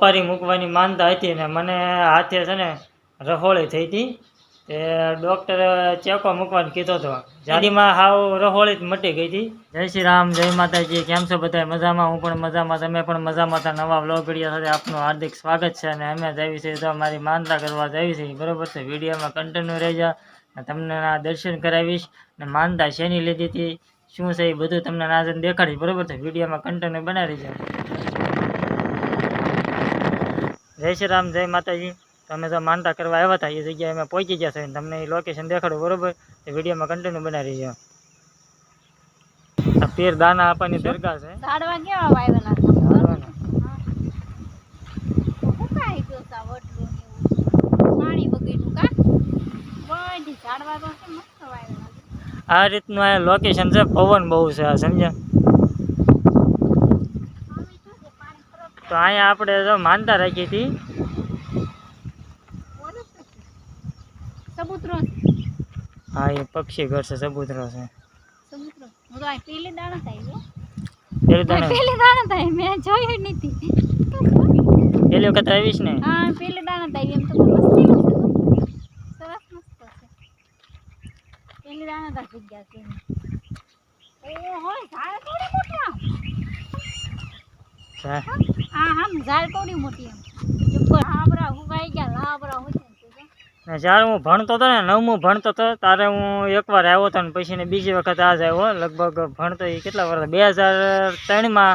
હોપારી મૂકવાની માનતા હતી ને મને હાથે છે ને રહોળી થઈ હતી તે ડૉક્ટરે ચેકો મૂકવાનું કીધો હતો જાડીમાં હાવ રહોળી જ મટી ગઈ હતી। જય શ્રી રામ, જય માતાજી। કેમ છો બધા? મજામાં? હું પણ મજામાં, તમે પણ મજામાં હતા। નવા વ્લોગ વિડીયો સાથે આપનું હાર્દિક સ્વાગત છે અને અમે જઈએ છીએ તો અમારી માનતા કરવા જઈએ છીએ, બરોબર છે। વિડીયોમાં કન્ટિન્યુ રહેજો, તમને દર્શન કરાવીશ ને માનતા શેની લીધી હતી, શું છે એ બધું તમને નાજન દેખાડીશ, બરોબર છે। વિડીયોમાં કન્ટિન્યુ બનાવી રહેજો। જય શ્રી રામ, જય માતાજી। તમે તો માનતા કરવા આવ્યા હતા એ જગ્યાએ અમે પહોંચી ગયા છે, તમને એ લોકેશન દેખાડું, બરોબર? તો વિડીયોમાં કન્ટિન્યુ બનાવી રહેજો। આ પીર દાના આપવાની દરગાહ છે। ઝાડવા કેવા વાવેલા છે? સુકાઈ ગયો છે વડલું ને એવું, પાણી બગડ્યું કા? બધી ઝાડવા તો છે મસ્ત વાવેલા છે। આ રીતનું આ લોકેશન છે, પવન બહુ છે, આ સમજ્યા? તો અહીંયા આપણે જો માનતા રાખી હતી, સબૂતરો હા એ પક્ષી ઘર છે, સબૂતરો છે। સબૂતરો હું તો આ પેલી દાણા થાય પેલી દાણા પેલી દાણા થાય મેં જોયું નથી। પેલી વખત આવીશ ને? હા પેલી દાણા થાય એમ તો મસ્તી છે, સરસ મસ્ત છે પેલી દાણા તા જગ્યા છે। ઓહો ઝાડ કેવડી મોટી હા હા ઝાડ કેવડી મોટી એમ જબ્બર લાબરા ઉગાઈ ગયા, લાબરા હોય ને જ્યારે હું ભણતો હતો ને, 9મું ભણતો હતો ત્યારે હું એકવાર આવ્યો હતો ને પછી ને બીજી વખત આજ આવ્યો। લગભગ ભણતો એ કેટલા વર્ષ 2003માં,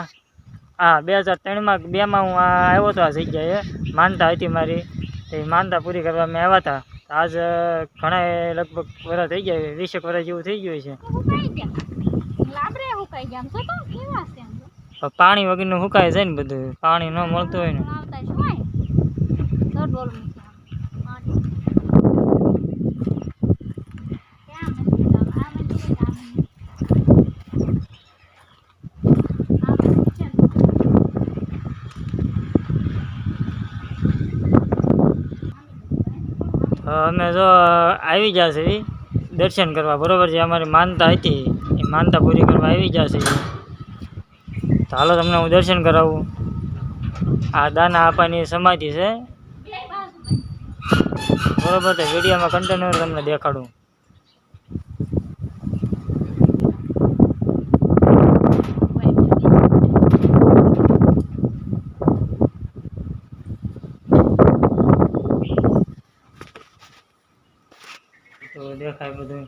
હા 2003માં 2માં હું આવ્યો હતો આ જગ્યાએ। માનતા હતી મારી, તો એ માનતા પૂરી કરવા મેં આવ્યા હતા। આજ ઘણા લગભગ વર્ષ થઈ ગયા, 20 વર્ષ જેવું થઈ ગયું છે। હુકાઈ ગયા, લાબરે હુકાઈ ગયા, તો તો કેવા છે એમ તો પાણી વગરનું હુકાય જાય ને બધું, પાણી ન મળતું હોય ને આવતા શું તો ડોલ પાણી અમે જો આવી ગયા છે દર્શન કરવા, બરોબર છે? અમારી માનતા હતી એ માનતા પૂરી કરવા આવી ગયા છે, તો હાલો તમને હું દર્શન કરાવું। આ દાના આપવાની સમાધિ છે, બરોબર? તો વિડીયોમાં કન્ટિન્યુ તમને દેખાડું। તો દેખાય બધું,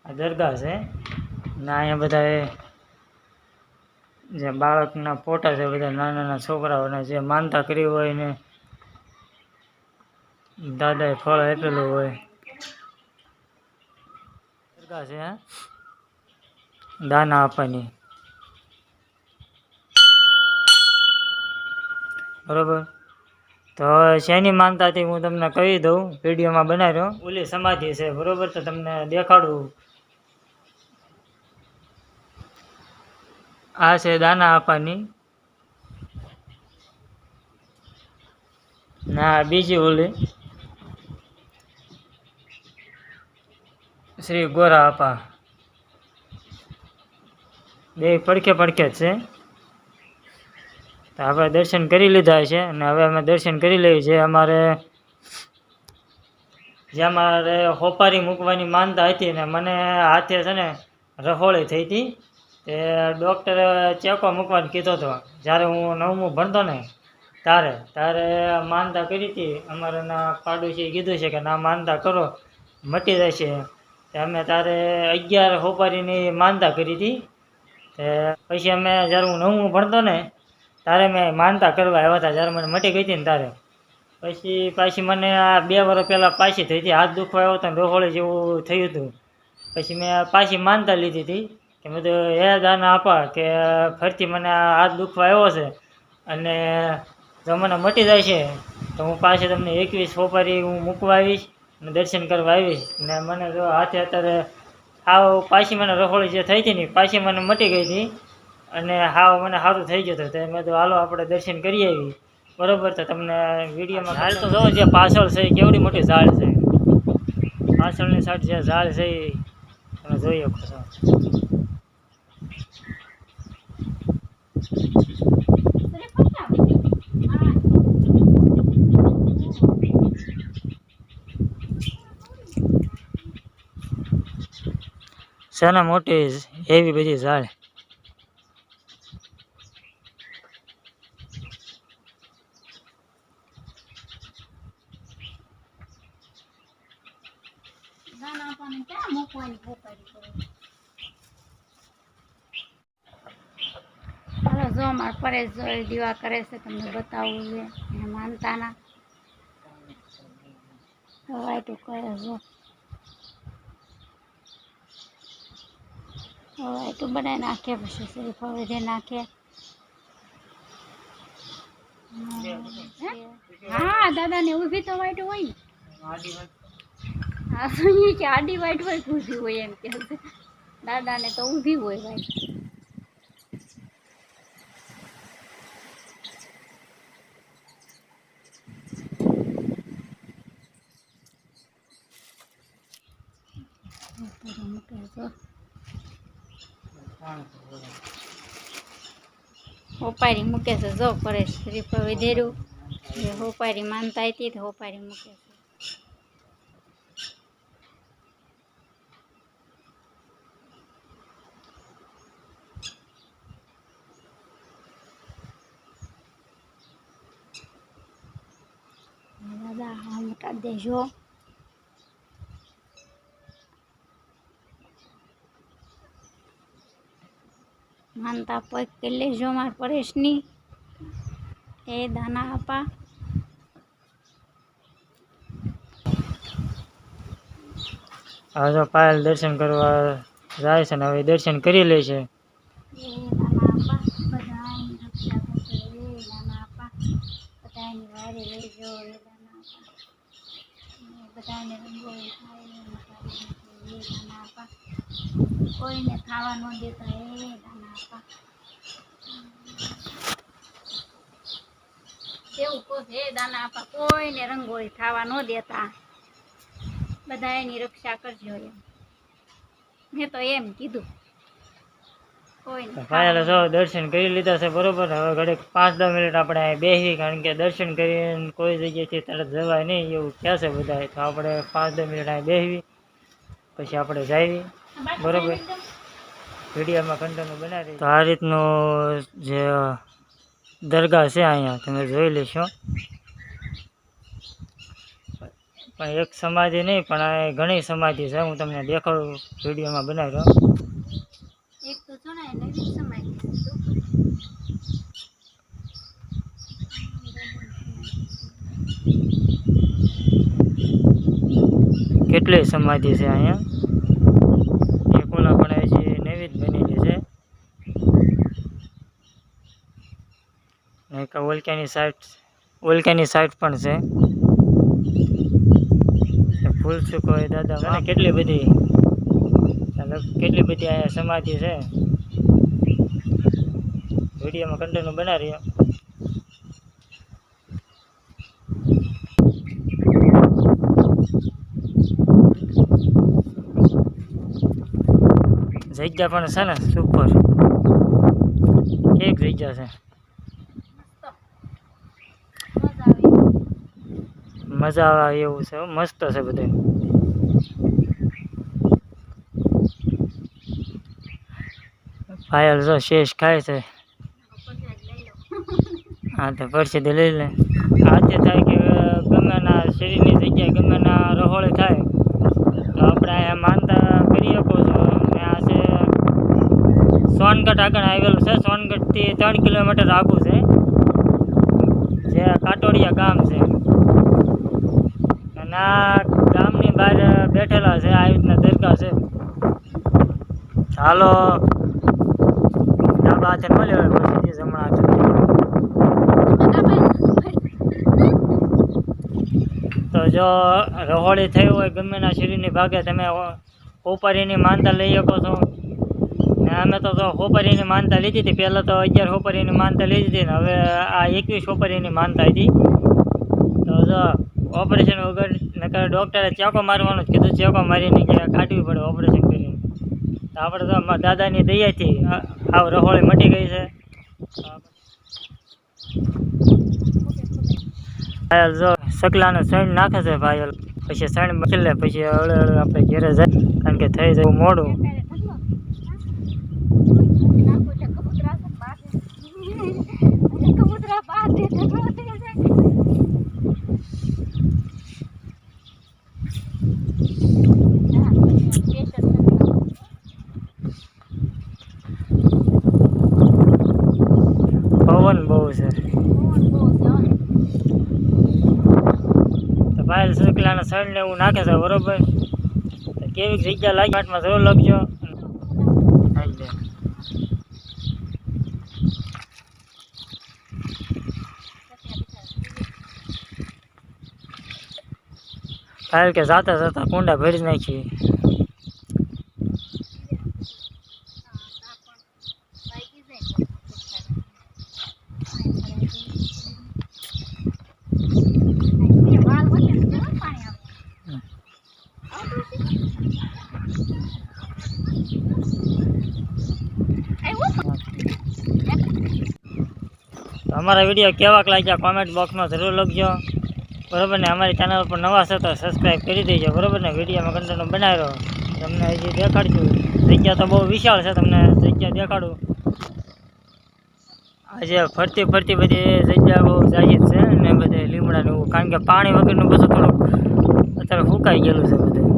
આ દરગાહ છે ને અહીંયા બધા જે બાળકના ફોટા છે, બધા નાના નાના છોકરાઓના જે માનતા કરી હોય ને દાદાએ ફળ આપેલું હોય, દરગાહ છે દાના આપવાની, બરોબર? તો શેની માનતા હતી હું તમને કહી દઉં, વિડીયોમાં બનાવ્યો। ઓલી સમાધિ છે, બરોબર? તો તમને દેખાડું। આ છે દાના આપવાની, ના બીજી ઓલી શ્રી ગોરા આપા, બે પડખે પડખે જ છે। તો આપણે દર્શન કરી લીધા છે અને હવે અમે દર્શન કરી લઈએ છીએ। અમારે હોપારી મૂકવાની માનતા હતી ને મને હાથે છે ને રહોળી થઈ હતી, તે ડૉક્ટરે ચેકો મૂકવાનું કીધો હતો જ્યારે હું 9મું ભણતો ને ત્યારે માનતા કરી હતી। અમારાના પાડોશીએ કીધું છે કે ના માનતા કરો મટી જશે, અમે ત્યારે 11 હોપારીની માનતા કરી હતી। તે પછી અમે જ્યારે હું 9મું ભણતો ને ત્યારે મેં માનતા કરવા આવ્યા હતા, જ્યારે મને મટી ગઈ હતી ને ત્યારે પછી પાછી મને આ 2 વર્ષ પહેલાં પાછી થઈ હતી, હાથ દુખવા આવ્યો હતો ને રહોળી જેવું થયું હતું। પછી મેં પાછી માનતા લીધી હતી કે મેં તો હે દાના આપા કે ફરીથી મને આ હાથ દુખવા આવ્યો છે અને જો મને મટી જાય છે તો હું પાછી તમને 21 હોપારી હું મૂકવા આવીશ અને દર્શન કરવા આવીશ। ને મને જો હાથે અત્યારે હાવ પાછી મને રહોળી જે થઈ હતી ને પાછી મને મટી ગઈ હતી અને હાવ મને સારું થઈ ગયું હતું। તો મેં તો હાલો આપણે દર્શન કરી આવી, બરોબર? તો તમને વિડીયોમાં ઝાડ તો જોવો, જે પાછળ છે કેવડી મોટી ઝાડ છે, પાછળની સાઈડ જે ઝાડ છે એ તમે જોઈ શકો છો। છે ને મોટી એવી બધી ઝાડ. દાણા આપણને ક્યાં મૂકવાની હોપારી કરે. હાલો જો માર પરેશ જો એ દીવા કરે છે, તમને બતાવવું છે. એને માનતાના વાઈટું કરે જો. વાઈટું બનાવી નાખે પછી શ્રીફળ વધે નાખે. હા દાદાને ઊભી તો વાઈટ હોય ને. હા તો એ કે આડી વાઈટ હોય કે ઊભી હોય એમ કે છે. દાદાને તો ઊભી હોય વાઈટ. હોપારી મૂકે છે જો પરેશ શ્રીફળ વધેરું. જે હોપારી માનતા હતી તો હોપારી મૂકે છે. દાદા હા મોટા દેજો. માનતા પગ કરી લેજો માર પરેશની. એ દાના આપા. હવે જો પાયલ દર્શન કરવા જાય છે ને હવે દર્શન કરી લે છે. એ દાના આપા બધાની રક્ષા કરજો. એ દાના આપા બધાની વારે લેજો. એ દાના આપા બધાને રંગોળી થાય એ દાના આપા કોઈને ખાવા ન દેતા. એ દાના આપા એવું કહો હે દાના આપા કોઈને રંગોળી ખાવા ન દેતા. બધા એની રક્ષા કરજો એમ. મેં તો એમ કીધું. પાયલ જો દર્શન કરી લીધા છે બરોબર. હવે ઘડીક 5-10 મિનિટ આપણે અહીં બેસી, કારણ કે દર્શન કરીને કોઈ જગ્યાએથી તરત જવાય નહીં એવું કહે છે બધા. તો આપણે 5-10 મિનિટ અહીં બેસવી પછી આપણે જઈએ બરોબર. વિડીયોમાં કન્ટિન્યુ બનાવી. તો આ રીતનું જે દરગાહ છે અહીંયા તમે જોઈ લેશો. પણ એક સમાધિ નહીં પણ આ ઘણી સમાધિ છે. હું તમને દેખાડું વિડીયોમાં બનાવી દઉં. એક તો જો ને નવી સમાધિ કેટલી સમાધિ છે અહીંયા. એક ઓલા પણ હજી નવી જ બનેલી છે. એક ઓલકાની સાઈડ પણ છે. ફૂલ ચૂકો હોય દાદા કેટલી બધી અહીંયા સમાધિ છે. વિડીયોમાં કન્ટિન્યુ બના રહ્યો. જગ્યા પણ છે ને સુપર. એક જગ્યા છે મજા આવે એવું છે. મસ્ત છે બધું. પાયલ જો શેષ ખાય છે. હા તો પરસેદી લઈ લે. આજે થાય કે ગમે ના શરીરની જગ્યાએ ગમે ના રહોળી થાય તો આપણે અહીંયા માનતા કરી શકો છો. ને આ છે સોનગઢ આગળ આવેલું છે. સોનગઢથી 3 કિલોમીટર આગું છે જે કાટોડિયા ગામ છે. અને આ ગામની બહાર બેઠેલા છે. આ રીતના દરગાહ છે. ચાલો ડાબા હાથે ન લેવાય પછી જમણા હાથે. તો જો રહોળી થઈ હોય ગમે ના શરીરની ભાગે તમે હોપારીની માનતા લઈ શકો છો. ને અમે તો હોપારીની માનતા લીધી હતી. પહેલાં તો 11 હોપારીની માનતા લીધી હતી ને હવે આ 21 હોપારીની માનતા હતી. તો જો ઓપરેશન વગર નકર ડૉક્ટરે ચાકો મારવાનું જ કીધું. ચાકો મારીને કે કાઢવી પડે ઓપરેશન કરીને. તો આપણે તો દાદાની દયાથી આવ રહોળી મટી ગઈ છે. પાયલ જો સકલાને સણ નાખે છે પાયલ. પછી સણ બચી લે પછી હળે આપણે ઘેરે જાય કારણ કે થઈ જાય મોડું. નાખું એટલે કબૂતરા છે બહાર કબૂતરા બહાર દેતા ન થઈ જાય પવન બહુ છે તો ભાઈ શુક્લાના સળ ને એવું નાખે છે બરોબર તો કેવી જગ્યા લાગી માટમાં જરૂર લખજો કારણ કે જાતા જતા કુંડા ભરી નાખી તો અમારા વિડીયો કેવાક લાગ્યા કોમેન્ટ બોક્સમાં જરૂર લખજો બરોબર ને અમારી ચેનલ પર નવા છો તો સબસ્ક્રાઈબ કરી દેજો બરોબર ને વિડીયોમાં કન્ટેન્ટ બનાવી રહ્યો તમને હજી દેખાડશું જગ્યા તો બહુ વિશાળ છે તમને જગ્યા દેખાડું આજે ફરતી ફરતી બધી જગ્યા બહુ જાહેર છે ને બધે લીમડાને એવું કારણ કે પાણી વગરનું બધું થોડુંક અત્યારે ફૂંકાઈ ગયેલું છે બધું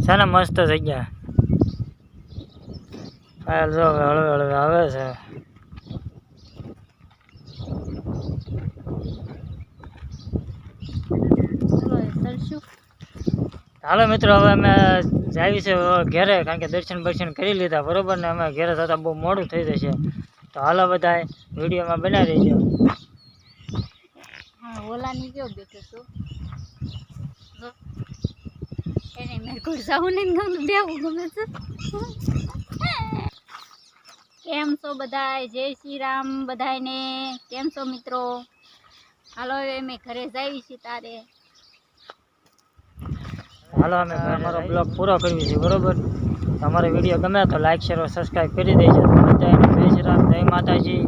છે ને મસ્ત જગ્યા ફાઇલ જો હળવે હળવે આવે છે હાલો મિત્રો હવે અમે જાવી છે ઘેરે કારણ કે દર્શન બર્શન કરી લીધા બરોબર ને અમે ઘેરે થતા બહુ મોડું થઈ જશે તો હાલો બધા વિડીયોમાં બનાવી દેજો હા ઓલાની કેવો બેઠો છું એને મેં ઘુસાવું ને ગમે બેવું ગમે છે કેમ છો બધાય જય શ્રી રામ બધાયને કેમ છો મિત્રો હાલો હવે અમે ઘરે જઈએ છીએ તારે હાલો અમે અમારો બ્લોગ પૂરો કરવી છે બરોબર તમારો વિડીયો ગમે તો લાઈક શેર સબસ્ક્રાઈબ કરી દેજો બધાને જય શ્રી રામ જય માતાજી